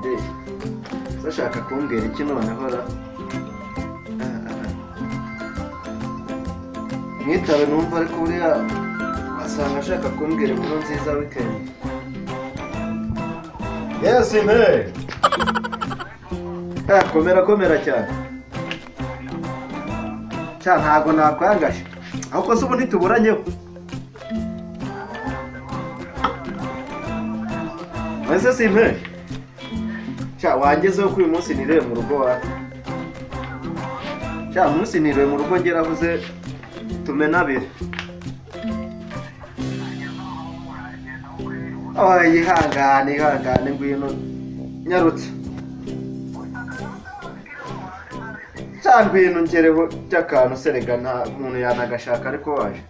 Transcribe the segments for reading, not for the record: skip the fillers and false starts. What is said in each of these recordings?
Inde sashaka kumbwira iki noneho ra mwitabe numva ariko buriya wasanga ashaka kumbwira inkuru nziza weekend. Yes impe. Komera cyane. Cya ntago nakwangashe. Ahubwo se ubu ntituburanyeho. Wese simpe. Cya wangezeho ko uyu munsi nireye mu rugo wa. Cya munsi nireye mu rugo ngeravuze tumenabire. Ihangane ngwino nyarutse. Cyangwa ibintu ngereho cy'akantu serega nta muntu yanagashaka ariko waje.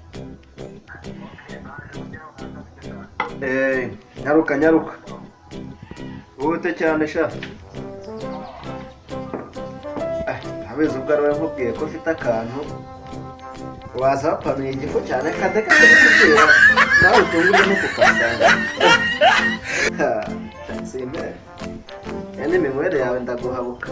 Nyaruka. Ute cyane sha. Abeze ubwo arawe nkubwiye ko ufite akantu. Waza wapanuye igifu cyane kadeka kubwira. Nawe utungurwe no kukasanga. Simbe. Yani minywere yawe ndaguhabuka.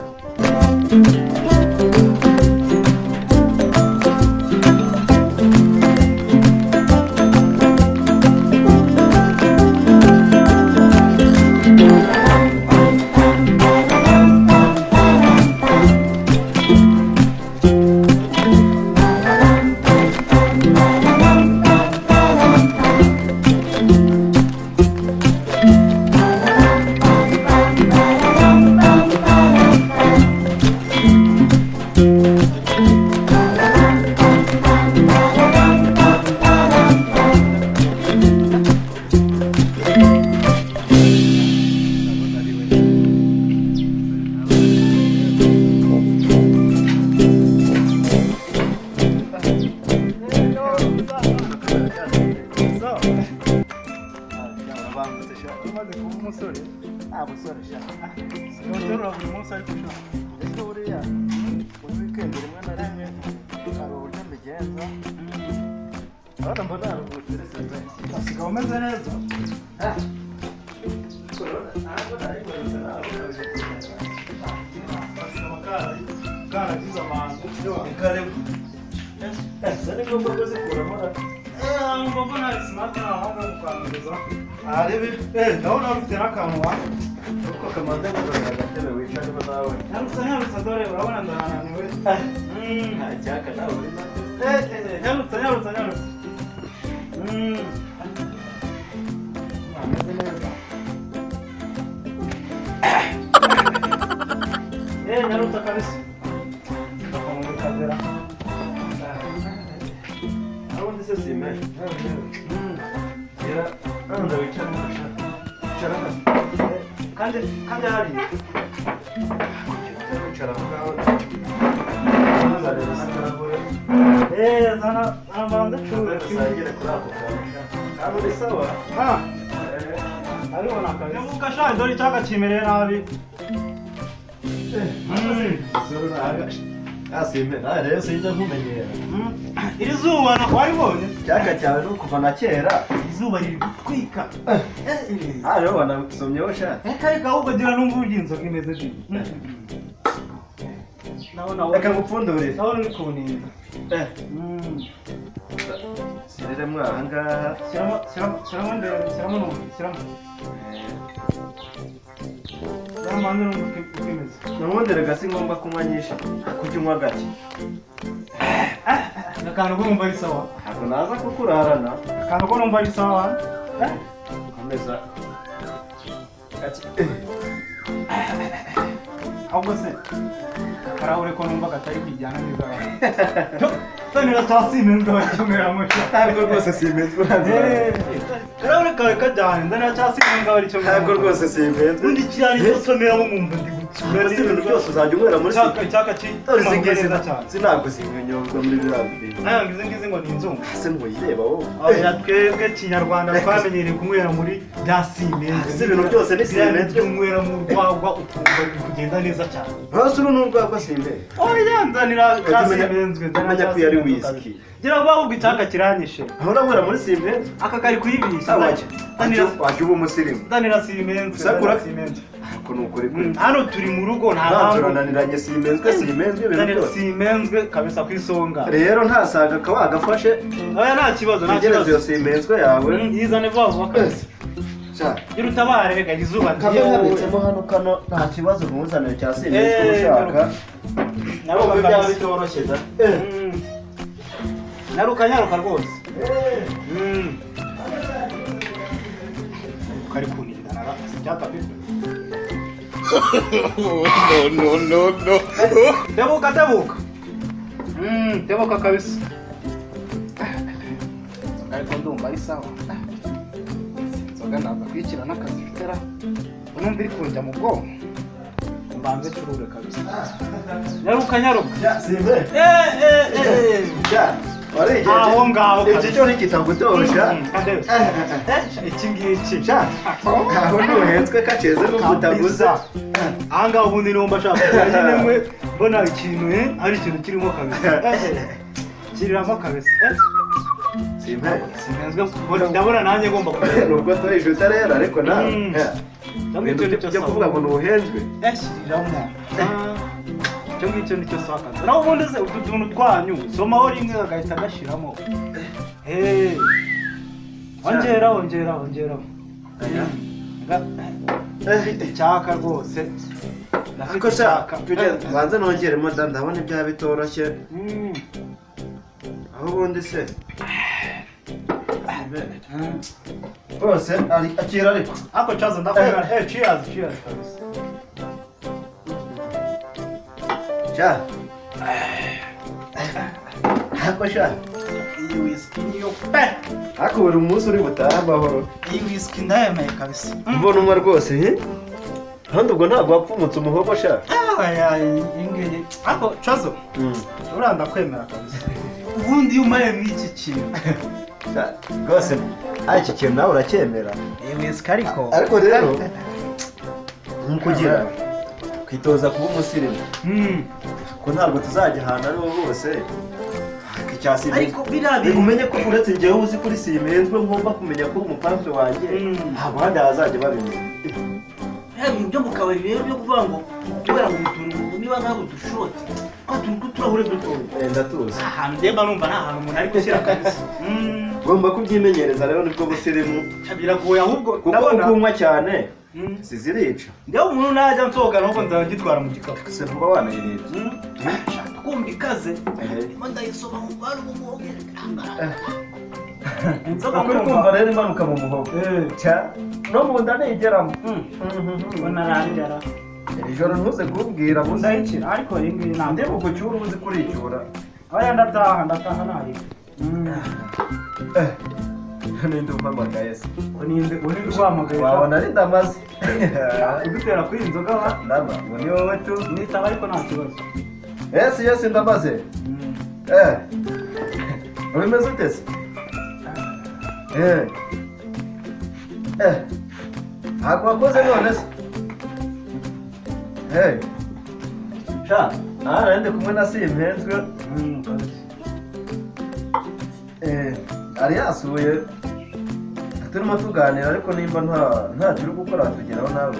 Iri zuba nakwabibonye cyaka cyawe no kuva na kera izuba riri gutwika rero wanasomyeho sha reka ahubwo gira numva uryinzoga imeze gute reka ngupfundurire nawe uri kuninda sireremo ahangaha shyiramo ndende shyiramo yamanze n'umutwe ukimeze nubundi rega si ngombwa kunywa nyinshi kujya unywa gake akantu ko numva ari sawa ntabwo naza kukurarana akantu ko numva ari sawa komeza ahubwo se karahure ko numva gatari kwijyana neza tanira tasime ndo cyumera musha ntabwo rwose simezwe karahure kawe kajyana ndana cyasime ngaho ari cyo ntabwo rwose simezwe undi cyane cyosomeramo mu mbundi gutsura ibintu byose uzajya unywera muri cyaka singize sinabwo zinyonyobwa muri biriya bintu ngize ngo ni inzungu ese ntuyireba wowe oya twebwe kinyarwanda twamenyereye kunywera muri bya sime ibintu byose ni sime tunywera mu rwagwa kugenda neza cyane. hasi uru n'urwagwa simbe Oya nzanira kasimenzwe nzanira ko yari whisky gira ahubwo icyaka kiranyishe. aho urabura muri simbe Aka kari kuyibisha. waje uba umusirimu Nzanira simenzwe. Sakura? Simenzwe. ko nukuri kuri Hano turi mu rugo nta mpamvu mpamvu. urananiranye simenzwe Nzanira simenzwe kabisa ku isonga. rero ntasaga ka wagafashe Oya nta kibazo nta ugereze iyo kibazo. simenzwe yawe Yizane vuba vuba kabisa. Gira utabare reka izuba kabitsemo hano kano nta kibazo ntuzanire cya simenzwe ushaka nabo byaba bitoroshye da nyaruka rwose. Kari kunira nara cyata pipe. No. Tebuka kabisa. Ariko ndumva ari sawa. Nzoga ntabwo kwikira n'akazi fitera. Unumva iri kunjya mu bwonko. Mbanze curure kabisa. Nyaruka. simbe Aho ngaho iki cyo ntikitagutosha iki ngiki. aho ntuhetswe kaceze n'ubutaguza Aha ngaho ubundi numva ashaka kugira nyine mwe mbona ikintu hari ikintu kirimo kabisa. Kiriramo kabisa. Simenzwe ndabona nanjye ngomba kugenda. nubwo turisha utarera ariko nawe ujya kuvuga ngo ntuhenzwe Shiriramo. Icyo ngicyo nicyo swakaza. Naho ubundi se utu tuntu twanyu somaho rimwe agahita agashiramo. Ongeraho. Icyaka rwose. ariko shaka banza nongeremo da ndabona ibyaha bitoroshye aho ubundi se rwose akira ariko Ako chazo ndakwera. Cheers kabisa. ja ako sha Iyi whisky niyo pe. ako buri munsi uri butaha amahoro Iyi whisky ndayemeye kabisa. mbona umwe rwose handi ubwo ntabwo wapfumutse umuhogo sha Ingeye. Ako chazo. Uranda kwemera kabisa. Ubundi umaye mw'iki kintu. rwose iki kintu nawe uracyemera Iyi whisky ariko rero nkukugira kwitoza kuba umusirimu ko ntabwo tuzajya ahantu ariho hose ariko birabi umenye ko uretse njyewe uzi kuri simenzwe ngomba kumenya ko umupampe wanjye abandi hazajya babimenya ibyo mu kabari rero byo kuvuga ngo kubera ngo utuntu niba ntabwo dushoti ko turi turahure dutoya ndatuzi ahantu ndeba numva nta hantu umuntu ari gushyira kabisa ngomba kubyimenyereza rero nibwo busirimu biragoye ahubwo kuko ukunywa cyane zizirica ndewe umuntu najya nsohoka nuko nzagitwara mu gikapu se vuba wanayirebye kumva ikaze ndimo ndayisoma mu bari mu muhogo ukuri kumva rero imanuka mu muhogo no mu nda nigeramo narangara iri joro ntuze kumbwira ndayikira ariko iyi ngiyi ntabwo ndi bugucyura uzi kuricyura oya ndataha nabi ninde umpamagaye se uninde urwamagaye wabona ari ndamaze udutera kuri iyi nzoga wa ndama ngo ni wowe tu nitaba ariko nta kibazo yesi ndamaze ubimeze ute se ntabwo wakoze none se sha aha nari ndi kumwe na simpenzwe ari yasuye turimo tuganira ariko nimba ntacyo uri gukora tugeraho nawe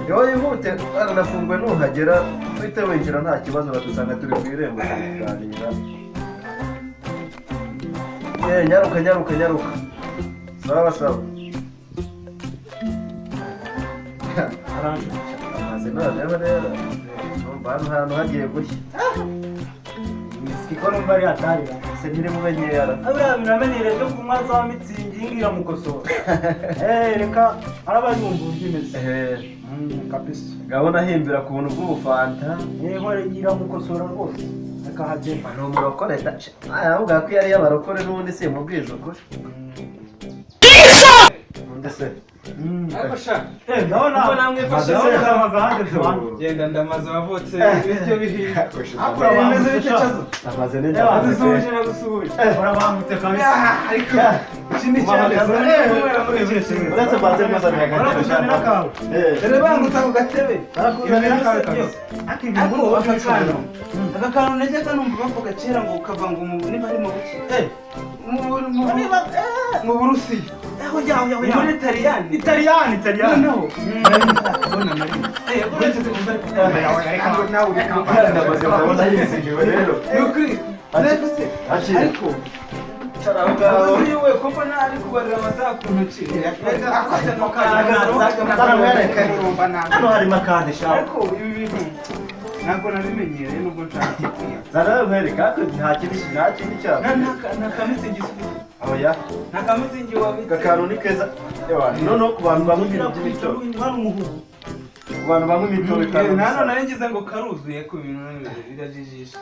yowe yihute nafunguwe nuhagera uhite winjira nta kibazo badusanga turi ku irembo tuganira nyaruka sawa amazi noneho rero numva hano hantu hagiye gushya Kiko numva ari atarira se ntiri mube nkeyara abura biramenyereye byo kunywa za mitsingi ngira mukosora reka araba yumva ubyimeze kabisa gabona ahimbira ku buntu bw'ubufanta hore yira mukosora rwose reka hagenda ni umurokore avuga ko yari y'abarokore n'ubundi simubwiza ukuri ndetse ariko sha ndabona ubwo namwe fashe genda ndamaze wavutse ibyo bihiye akora bameze bike cyazo amaze neza azisuje nagusubuje urabangutse kabisa ariko ikindi cyane uretse banze maze urakuzanira kawe dore bangutse ku gatebe urakuzanira kawe kabisa ariko aka kantu najyaga numva bavuga kera ngo ukava ngo niba ari mu buki mu Burusiya aho yaho muri Italiyani Italiyani noneho ndabona nari uretse kumva nawe ndamaze kubona yizigiwe rero yukuri ariko Caranga yewe ko mbona ari kubarira amasaha ku ntoki hano harimo akandi shaka ariko ibi bintu ntabwo nabimenyereye nubwo nshaka kwiga zara nkwereka ko nta kindi cyane nta kamitsingi oya nta kamitsingi wabitse gakantu ni keza noneho ku bantu bamwe ibintu by'imitobe ku bantu bamwe imitobe nano nari ngize ngo karuzuye ku bintu birajijisha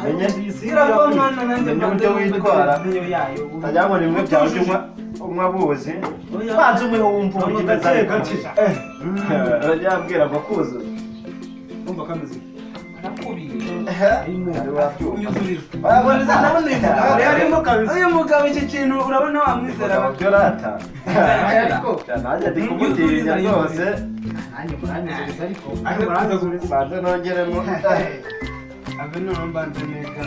menye irabona nanjye uburyo witwara niyo yayo utajya ngo nimwe byaje umwe abuzi banze umwe wumva uburyo gake gake arajyambwira ngo kuzuza umva kameze arakubiye uyu mugabo iki kintu urabona wamwizera rata nanjye ndi kumutinya rwose banze nongeremo ave none mbanze neza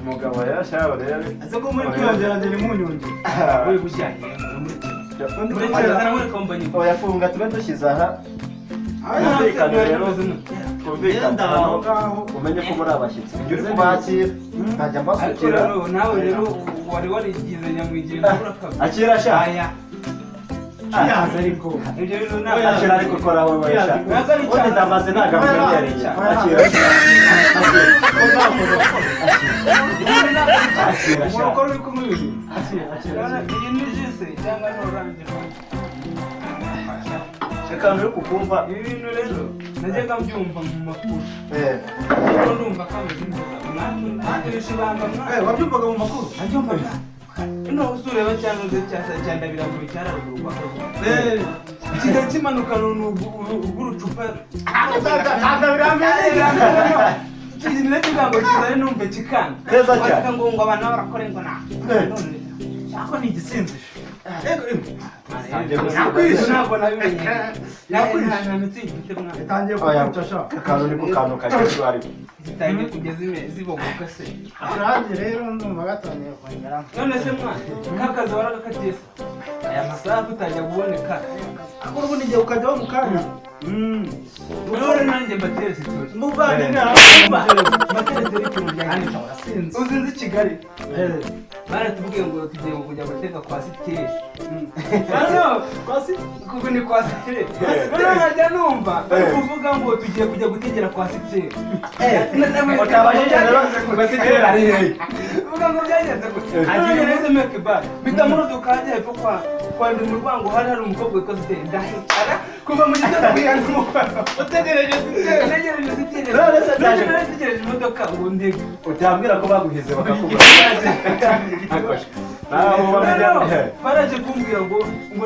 umugabo yashaho rero ese ko muri kwiyongera ndi munyongera uri gushyanye muri kompanyi yafunga tube dushyize aha twumvikane rero twumvikane umenye ko muri abashyitsi igihe uri kubakira ntajya mbasukira nawe rero wari warigize nyamwigira akira sha yaza ariko ibyo bintu akira ariko kora wowe wesha undi ndamaze ntabwo amenyereye akira umukoro uri kumwe iyi ni jise cyangwa ni oranje reka nturi kukumva ibi bintu rero najyaga mbyumva mu makuru ariko ndumva kameze neza mwaturisha ibanga wabyumvaga mu makuru abyumva ino usureba cyangwa uze cyandabira ngo cyararuguru kwa kijya kimanuka n'urucupa kigira kigango kizane numve kikanga neza cyane ngo abantu barakore ngo nako ni igisinzisho ntabwo nabimenye nta mitsingi mfite mwana yatangiye kwica sha akantu ni ku kantu kagezweho ariko zitangiye kujya zibogoka se nanjye rero ndumva gatangiye kongera none se mwana kakazi waragakatiye se aya masaha kutajya kuboneka akora ubundi igihe ukajyaho mu kanya urabona nanjye mbatera situation muvandimwe mbatera ikintu byanjye uzinze Kigali baratubwiye ngo tugiye kujya guteka kwa sitire kuko ni kwa sitire noneho nkajya numva kuvuga ngo tugiye kujya gutegera kwa sitire uvuga ngo byagenze gute none rese meke bar bitamuruduka hajya hepfo kwa ndi mu Rwango hari umukobwa witwa sitire ndahicara kuva mu gitondo kuyanga umukobwa utegereje sitire negereje sitire negereje imodoka ngo ndege utambwira ko baguhize bakakubura baraje kumbwira ngo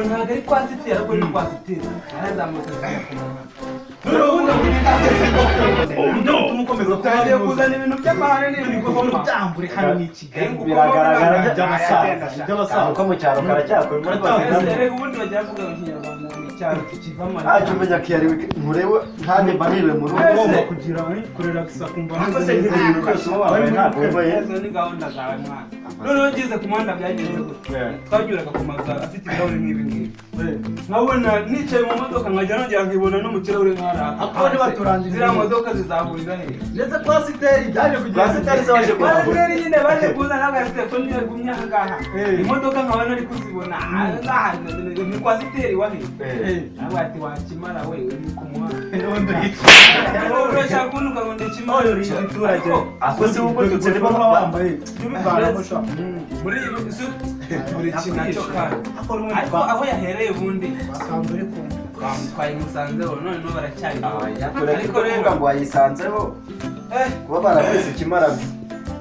ntabwo ari kwa sitire ahubwo ni kwa sitire arazamutse utangiye kuzana ibintu by'amahane n'ibigoma byambure hano ni Kigali biragaragara by'abasaza ko mu cyaro karacyakora muri rwose rero ubundi bajya bavuga mu kinyarwanda mu cyaro tukivamo ajya umenya ko yari nturebe ntange mbanire mu rugo ugomba kugira kurelakisa kumva neza ibintu byose uba wambaye ntabwo wembaye izo ni gahunda zawe mwana noneho ugeze ku muhanda byagenze gute twanyuraga ku mazu afite ibirahuri nk'ibi ngibi nkabona nicaye mu modoka nkajya nongera nkibona no mu kirahure nk'ahari ziriya modoka zizahurira he ndetse kwa siteri byaje kwa siteri se waje kuhagura basiteri nyine baje kuza n'agasite ko niyo gumye aha ngaha imodoka nkaba nari kuzibona aha ni kwa siteri wahe nawe ati wakimara we uri ku muhanda urashaka kunuka ngo ndikimara abaturage ako si ubwo tutse baba wambaye muri buri kintu nacyo kandi ariko aho yahereye ubundi twamutwaye musanzeho none no baracyari ariko rero ngo wayisanzeho kuba barakwese ikimaraga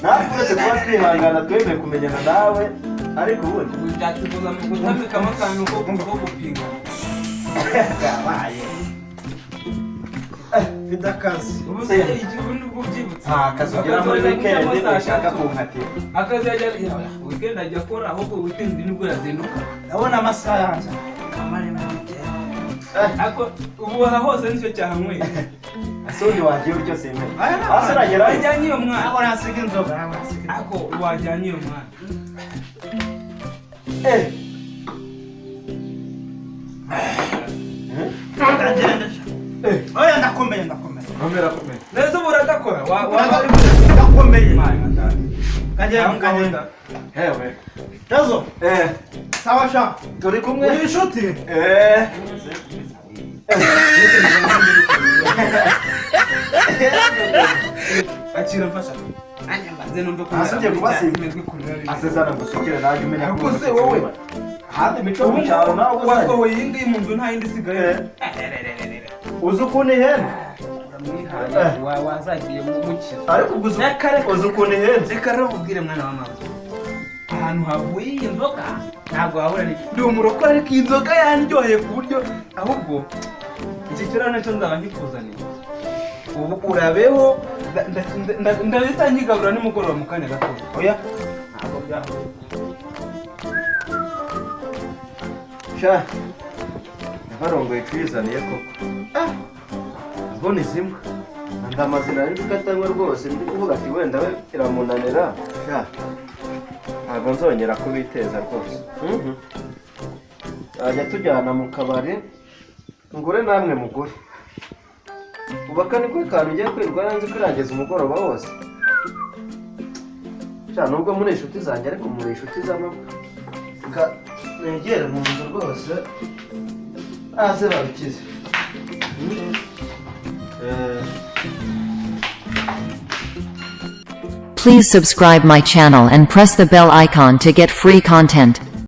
natwe uretse kuba twihangana twemeye kumenyana nawe ariko ubundi ubu byatugoza mu gutamikamo akantu ko gupinga gabaye mfite akazi ubu se ubundi ubwo ubyibutse akazi ugera muri weekend ushaka kunkatira akazi yajya weekend ajya akora ahubwo weekend nibwo yazinduka ndabona amasaha yanjye ako ubu aha hose nicyo cyahanyweye asoni wagiye uryo seme asiragera wajyanye iyo mwana ntabwo nasiga inzoga ako wajyanye iyo mwana oya ndakomeye komera neza ubu uradakora ndakomeye kagenda hewe tazo sawa sha turi kumwe uri inshuti akira mfasha anya mbanze numve ko asubye kubasimba asezana gusukira naje umenya ko se wowe handi mico mu cyaro nawe wasohoye iyi ngiyi mu nzu nta yindi isigaye uzi ukuntu ihene wazagiye mu mukino ariko uzi ukuntu ihene reka rero ubwire mwana wa mama ahantu havuye iyi nzoga ntabwo wahura ndi umurokore ariko iyi nzoga yandyoheye ku buryo ahubwo iki kiraro nacyo nzaba nkikuzaniye ubu urabeho ndahita nkigarura nimugoroba mu kanya gato oya ntabwo byaho sha ntarongoye twizaniye koko mboni zimwe ndamazina ari gukatanywa rwose ndi kuvuga ati wenda we iramunanira sha ntabwo nzongera kubiteza rwose ajya tujyana mu kabari ngure namwe mugure ubaka niko kantu ugiye kwirwa nanze kwirangiza umugoroba wose sha nubwo muri inshuti zanjye ariko muri inshuti z'amabwa negere mu nzu rwose aze babikize Please subscribe my channel and press the bell icon to get free content.